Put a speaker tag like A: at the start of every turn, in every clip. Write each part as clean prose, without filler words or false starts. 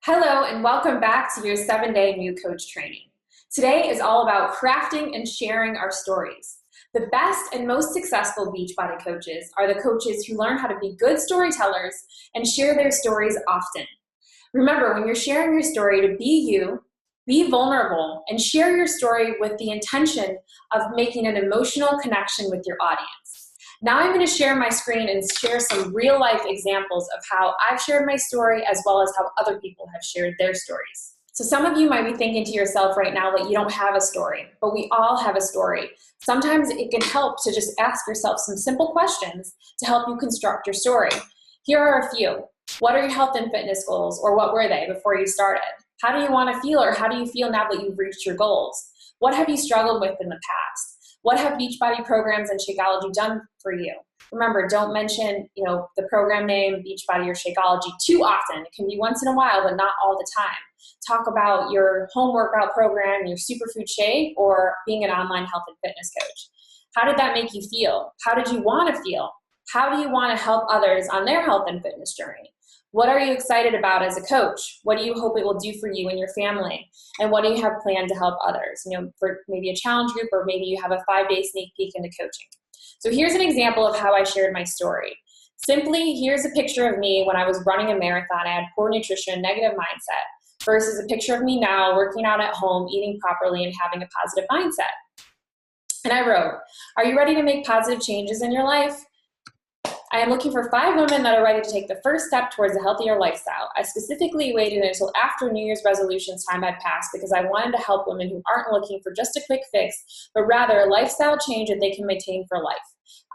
A: Hello and welcome back to your 7-day new coach training. Today is all about crafting and sharing our stories. The best and most successful Beachbody coaches are the coaches who learn how to be good storytellers and share their stories often. Remember, when you're sharing your story, to be you, be vulnerable, and share your story with the intention of making an emotional connection with your audience. Now I'm going to share my screen and share some real life examples of how I've shared my story as well as how other people have shared their stories. So some of you might be thinking to yourself right now that you don't have a story, but we all have a story. Sometimes it can help to just ask yourself some simple questions to help you construct your story. Here are a few. What are your health and fitness goals, or what were they before you started? How do you want to feel, or how do you feel now that you've reached your goals? What have you struggled with in the past? What have Beachbody programs and Shakeology done for you? Remember, don't mention the program name, Beachbody or Shakeology, too often. It can be once in a while, but not all the time. Talk about your home workout program, your superfood shake, or being an online health and fitness coach. How did that make you feel? How did you want to feel? How do you want to help others on their health and fitness journey? What are you excited about as a coach? What do you hope it will do for you and your family? And what do you have planned to help others? For maybe a challenge group, or maybe you have a 5-day sneak peek into coaching. So here's an example of how I shared my story. Simply, here's a picture of me when I was running a marathon. I had poor nutrition, negative mindset, versus a picture of me now working out at home, eating properly, and having a positive mindset. And I wrote, are you ready to make positive changes in your life? I am looking for 5 women that are ready to take the first step towards a healthier lifestyle. I specifically waited until after New Year's resolutions time had passed because I wanted to help women who aren't looking for just a quick fix, but rather a lifestyle change that they can maintain for life.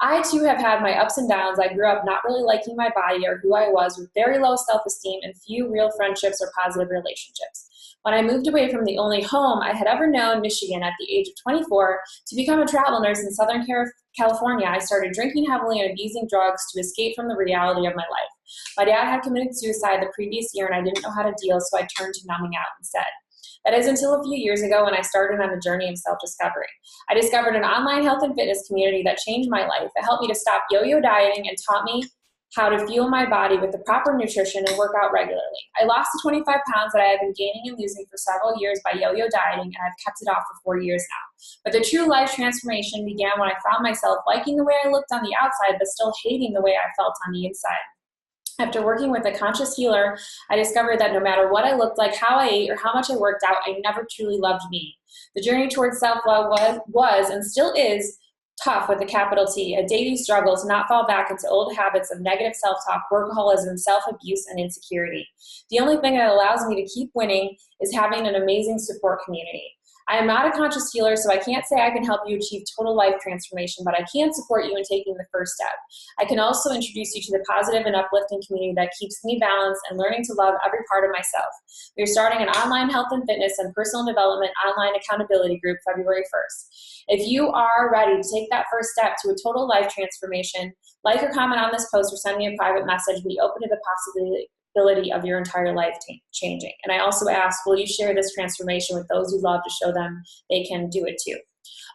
A: I too have had my ups and downs. I grew up not really liking my body or who I was, with very low self-esteem and few real friendships or positive relationships. When I moved away from the only home I had ever known, Michigan, at the age of 24, to become a travel nurse in Southern California, I started drinking heavily and abusing drugs to escape from the reality of my life. My dad had committed suicide the previous year and I didn't know how to deal, so I turned to numbing out instead. That is until a few years ago when I started on a journey of self-discovery. I discovered an online health and fitness community that changed my life. It helped me to stop yo-yo dieting and taught me how to fuel my body with the proper nutrition and work out regularly. I lost the 25 pounds that I had been gaining and losing for several years by yo-yo dieting, and I've kept it off for 4 years now. But the true life transformation began when I found myself liking the way I looked on the outside, but still hating the way I felt on the inside. After working with a conscious healer, I discovered that no matter what I looked like, how I ate, or how much I worked out, I never truly loved me. The journey towards self-love was and still is tough with a capital T, a daily struggle to not fall back into old habits of negative self-talk, workaholism, self-abuse, and insecurity. The only thing that allows me to keep winning is having an amazing support community. I am not a conscious healer, so I can't say I can help you achieve total life transformation, but I can support you in taking the first step. I can also introduce you to the positive and uplifting community that keeps me balanced and learning to love every part of myself. We are starting an online health and fitness and personal development online accountability group February 1st. If you are ready to take that first step to a total life transformation, like or comment on this post or send me a private message. Be open to the possibility of your entire life changing. And I also ask, will you share this transformation with those you love to show them they can do it too?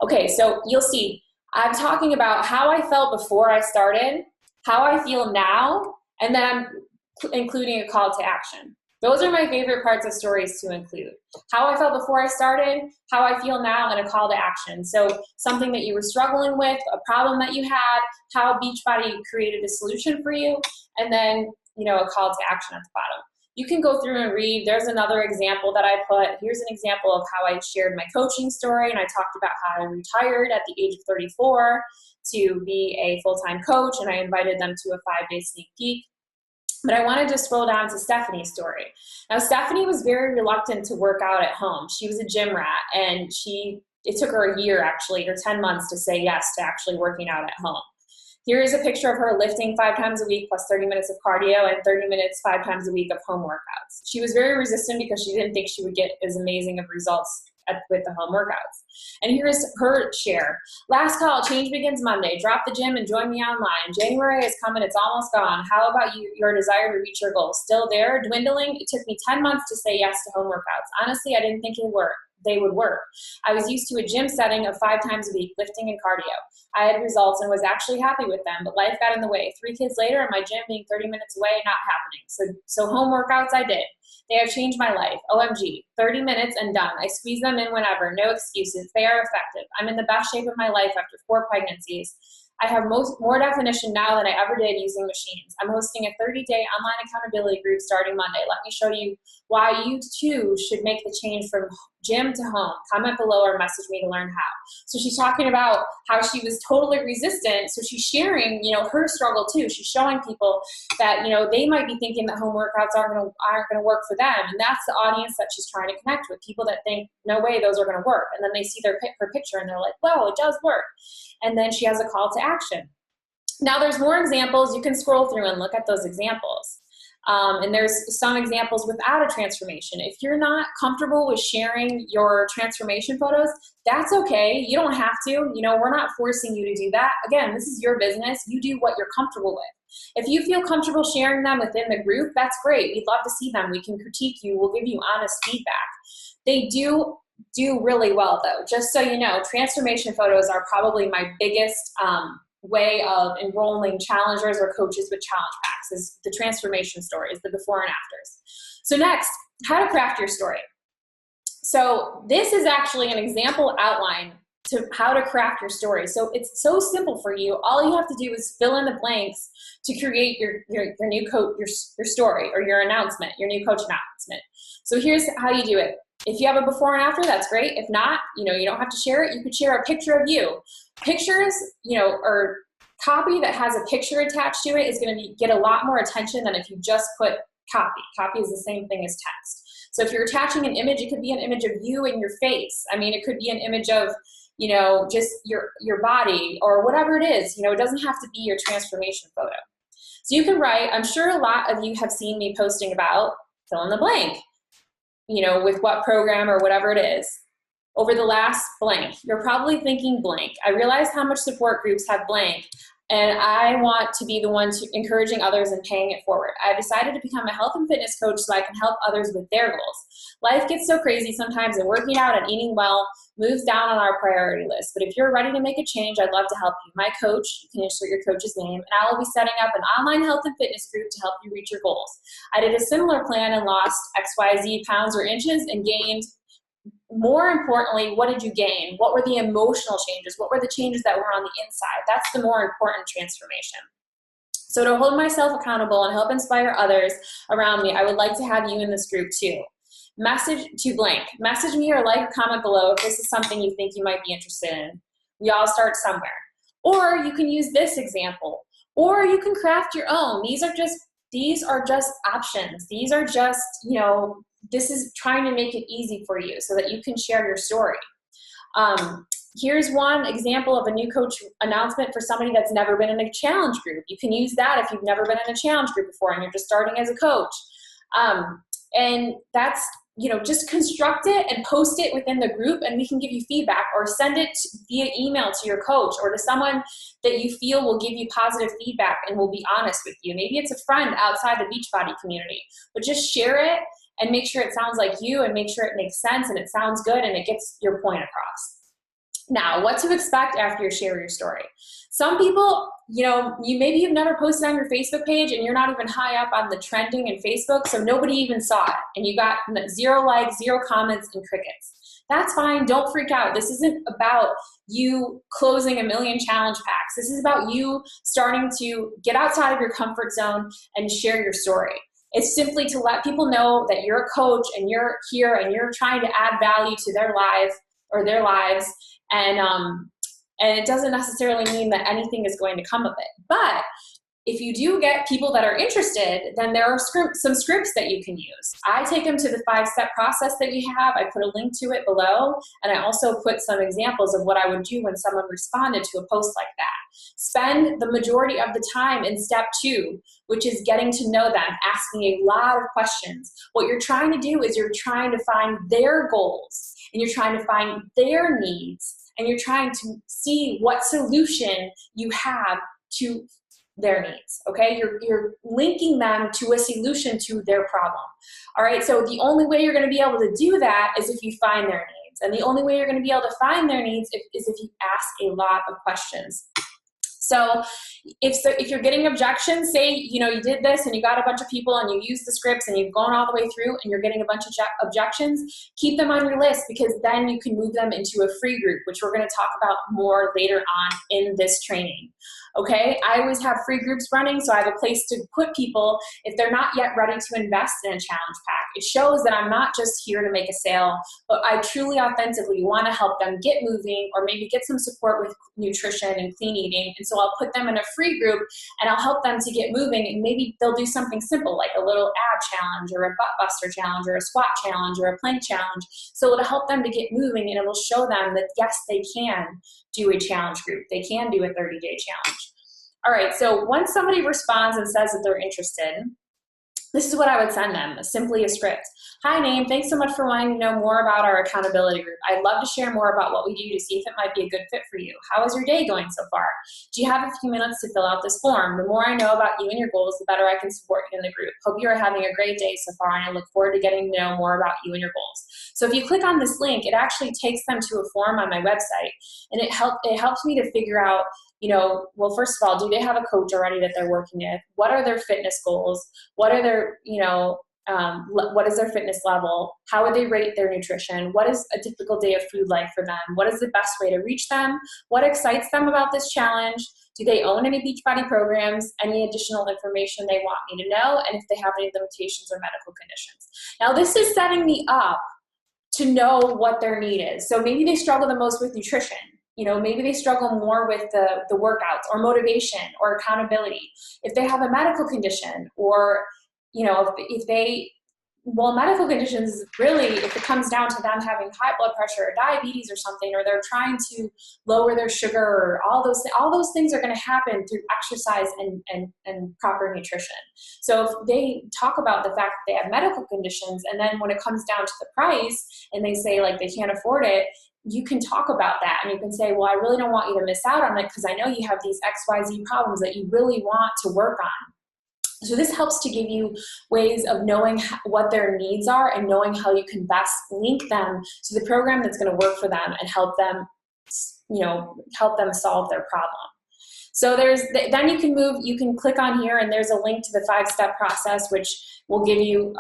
A: Okay, so you'll see, I'm talking about how I felt before I started, how I feel now, and then I'm including a call to action. Those are my favorite parts of stories to include. How I felt before I started, how I feel now, and a call to action. So something that you were struggling with, a problem that you had, how Beachbody created a solution for you, and then a call to action at the bottom. You can go through and read. There's another example that I put. Here's an example of how I shared my coaching story, and I talked about how I retired at the age of 34 to be a full-time coach, and I invited them to a 5-day sneak peek. But I wanted to scroll down to Stephanie's story. Now, Stephanie was very reluctant to work out at home. She was a gym rat, and it took her a year actually, or 10 months to say yes to actually working out at home. Here is a picture of her lifting 5 times a week plus 30 minutes of cardio and 30 minutes 5 times a week of home workouts. She was very resistant because she didn't think she would get as amazing of results with the home workouts. And here's her share. Last call, change begins Monday. Drop the gym and join me online. January is coming, it's almost gone. How about your desire to reach your goals? Still there, dwindling? It took me 10 months to say yes to home workouts. Honestly, I didn't think they would work. I was used to a gym setting of 5 times a week, lifting and cardio. I had results and was actually happy with them, but life got in the way. 3 kids later and my gym being 30 minutes away, not happening. So home workouts I did. They have changed my life. OMG, 30 minutes and done. I squeeze them in whenever, no excuses. They are effective. I'm in the best shape of my life after 4 pregnancies. I have more definition now than I ever did using machines. I'm hosting a 30-day online accountability group starting Monday. Let me show you why you too should make the change from gym to home. Comment below or message me to learn how. So she's talking about how she was totally resistant. So she's sharing, her struggle too. She's showing people that, they might be thinking that home workouts aren't going to work for them. And that's the audience that she's trying to connect with, people that think, no way, those are going to work. And then they see her picture and they're like, whoa, it does work. And then she has a call to action. Now there's more examples. You can scroll through and look at those examples. And there's some examples without a transformation. If you're not comfortable with sharing your transformation photos, that's okay. You don't have to. We're not forcing you to do that. Again, this is your business. You do what you're comfortable with. If you feel comfortable sharing them within the group, that's great. We'd love to see them. We can critique you. We'll give you honest feedback. They do really well though. Just so you know, transformation photos are probably my biggest way of enrolling challengers or coaches with challenge packs is the transformation stories, the before and afters. So next, how to craft your story. So this is actually an example outline to how to craft your story. So it's so simple for you. All you have to do is fill in the blanks to create your new coach, your story or your announcement, your new coach announcement. So here's how you do it. If you have a before and after, that's great. If not, you don't have to share it. You could share a picture of you. Pictures, or copy that has a picture attached to it is going to get a lot more attention than if you just put copy. Copy is the same thing as text. So if you're attaching an image, it could be an image of you and your face. It could be an image of, just your body or whatever it is. It doesn't have to be your transformation photo. So you can write, I'm sure a lot of you have seen me posting about fill in the blank, with what program or whatever it is. Over the last blank, you're probably thinking blank. I realize how much support groups have blank, and I want to be the one encouraging others and paying it forward. I've decided to become a health and fitness coach so I can help others with their goals. Life gets so crazy sometimes, and working out and eating well moves down on our priority list. But if you're ready to make a change, I'd love to help you. My coach, you can insert your coach's name, and I will be setting up an online health and fitness group to help you reach your goals. I did a similar plan and lost XYZ pounds or inches and gained. More importantly, what did you gain? What were the emotional changes? What were the changes that were on the inside? That's the more important transformation. So to hold myself accountable and help inspire others around me, I would like to have you in this group too. Message to blank. Message me or like or comment below if this is something you think you might be interested in. We all start somewhere. Or you can use this example. Or you can craft your own. These are just options. These are just, this is trying to make it easy for you so that you can share your story. Here's one example of a new coach announcement for somebody that's never been in a challenge group. You can use that if you've never been in a challenge group before and you're just starting as a coach. And that's, just construct it and post it within the group and we can give you feedback, or send it via email to your coach or to someone that you feel will give you positive feedback and will be honest with you. Maybe it's a friend outside the Beachbody community, but just share it and make sure it sounds like you and make sure it makes sense and it sounds good and it gets your point across. Now, what to expect after you share your story. Some people, maybe you've never posted on your Facebook page and you're not even high up on the trending in Facebook, so nobody even saw it. And you got 0 likes, 0 comments, and crickets. That's fine. Don't freak out. This isn't about you closing 1 million challenge packs. This is about you starting to get outside of your comfort zone and share your story. It's simply to let people know that you're a coach and you're here and you're trying to add value to their life or their lives. And it doesn't necessarily mean that anything is going to come of it. But if you do get people that are interested, then there are some scripts that you can use. I take them to the 5-step process that we have. I put a link to it below, and I also put some examples of what I would do when someone responded to a post like that. Spend the majority of the time in step 2, which is getting to know them, asking a lot of questions. What you're trying to do is you're trying to find their goals, and you're trying to find their needs, and you're trying to see what solution you have to their needs, okay? You're linking them to a solution to their problem, all right? So the only way you're gonna be able to do that is if you find their needs. And the only way you're gonna be able to find their needs is if you ask a lot of questions. So if you're getting objections, say, you did this and you got a bunch of people and you used the scripts and you've gone all the way through and you're getting a bunch of objections, keep them on your list, because then you can move them into a free group, which we're going to talk about more later on in this training. Okay, I always have free groups running, so I have a place to put people if they're not yet ready to invest in a challenge pack. It shows that I'm not just here to make a sale, but I truly authentically want to help them get moving, or maybe get some support with nutrition and clean eating. And so I'll put them in a free group and I'll help them to get moving, and maybe they'll do something simple like a little ab challenge or a butt buster challenge or a squat challenge or a plank challenge. So it'll help them to get moving, and it'll show them that yes, they can do a challenge group. They can do a 30-day challenge. All right, so once somebody responds and says that they're interested, this is what I would send them, simply a script. Hi, Name, thanks so much for wanting to know more about our accountability group. I'd love to share more about what we do to see if it might be a good fit for you. How is your day going so far? Do you have a few minutes to fill out this form? The more I know about you and your goals, the better I can support you in the group. Hope you are having a great day so far, and I look forward to getting to know more about you and your goals. So if you click on this link, it actually takes them to a form on my website, and it helps me to figure out, well, first of all, do they have a coach already that they're working with? What are their fitness goals? What are their, what is their fitness level? How would they rate their nutrition? What is a typical day of food like for them? What is the best way to reach them? What excites them about this challenge? Do they own any Beachbody programs? Any additional information they want me to know? And if they have any limitations or medical conditions. Now, this is setting me up to know what their need is. So maybe they struggle the most with nutrition. Maybe they struggle more with the workouts or motivation or accountability. If they have a medical condition, or, medical conditions, really, if it comes down to them having high blood pressure or diabetes or something, or they're trying to lower their sugar, or all those things are going to happen through exercise and proper nutrition. So if they talk about the fact that they have medical conditions, and then when it comes down to the price and they say like they can't afford it, you can talk about that, and you can say, well, I really don't want you to miss out on it because I know you have these XYZ problems that you really want to work on. So this helps to give you ways of knowing what their needs are and knowing how you can best link them to the program that's going to work for them and help them solve their problem. So then you can click on here, and there's a link to the 5-step process, which will give you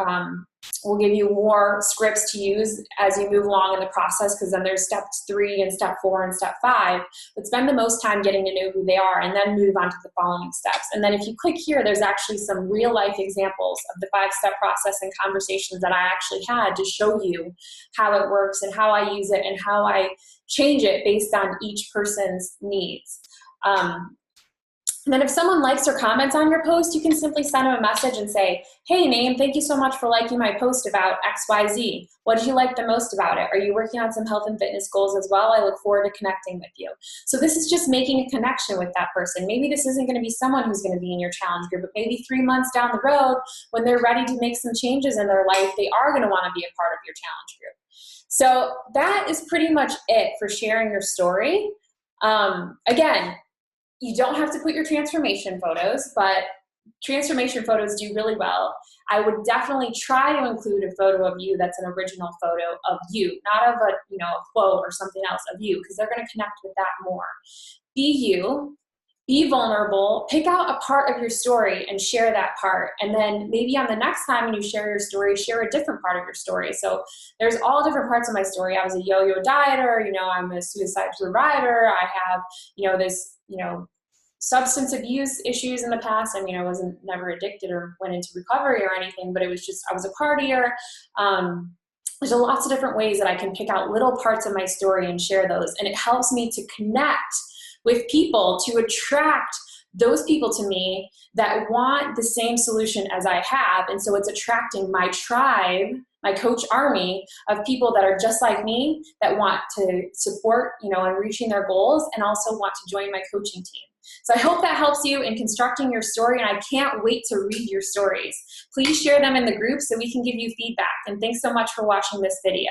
A: more scripts to use as you move along in the process, because then there's step 3 and step 4 and step 5. But spend the most time getting to know who they are, and then move on to the following steps. And then if you click here, there's actually some real life examples of the 5-step process and conversations that I actually had to show you how it works and how I use it and how I change it based on each person's needs. And then if someone likes or comments on your post, you can simply send them a message and say, hey, Name, thank you so much for liking my post about XYZ. What did you like the most about it? Are you working on some health and fitness goals as well? I look forward to connecting with you. So this is just making a connection with that person. Maybe this isn't going to be someone who's going to be in your challenge group, but maybe 3 months down the road, when they're ready to make some changes in their life, they are going to want to be a part of your challenge group. So that is pretty much it for sharing your story. Again, you don't have to put your transformation photos, but transformation photos do really well. I would definitely try to include a photo of you that's an original photo of you, not of a quote or something else, of you, because they're going to connect with that more. Be you, be vulnerable, pick out a part of your story and share that part. And then maybe on the next time when you share your story, share a different part of your story. So there's all different parts of my story. I was a yo-yo dieter, I'm a suicide survivor. I have, this, substance abuse issues in the past. I mean, I wasn't never addicted or went into recovery or anything, but it was just, I was a partier. There's lots of different ways that I can pick out little parts of my story and share those. And it helps me to connect with people, to attract those people to me that want the same solution as I have. And so it's attracting my tribe, my coach army of people that are just like me, that want to support, in reaching their goals, and also want to join my coaching team. So I hope that helps you in constructing your story, and I can't wait to read your stories. Please share them in the group so we can give you feedback. And thanks so much for watching this video.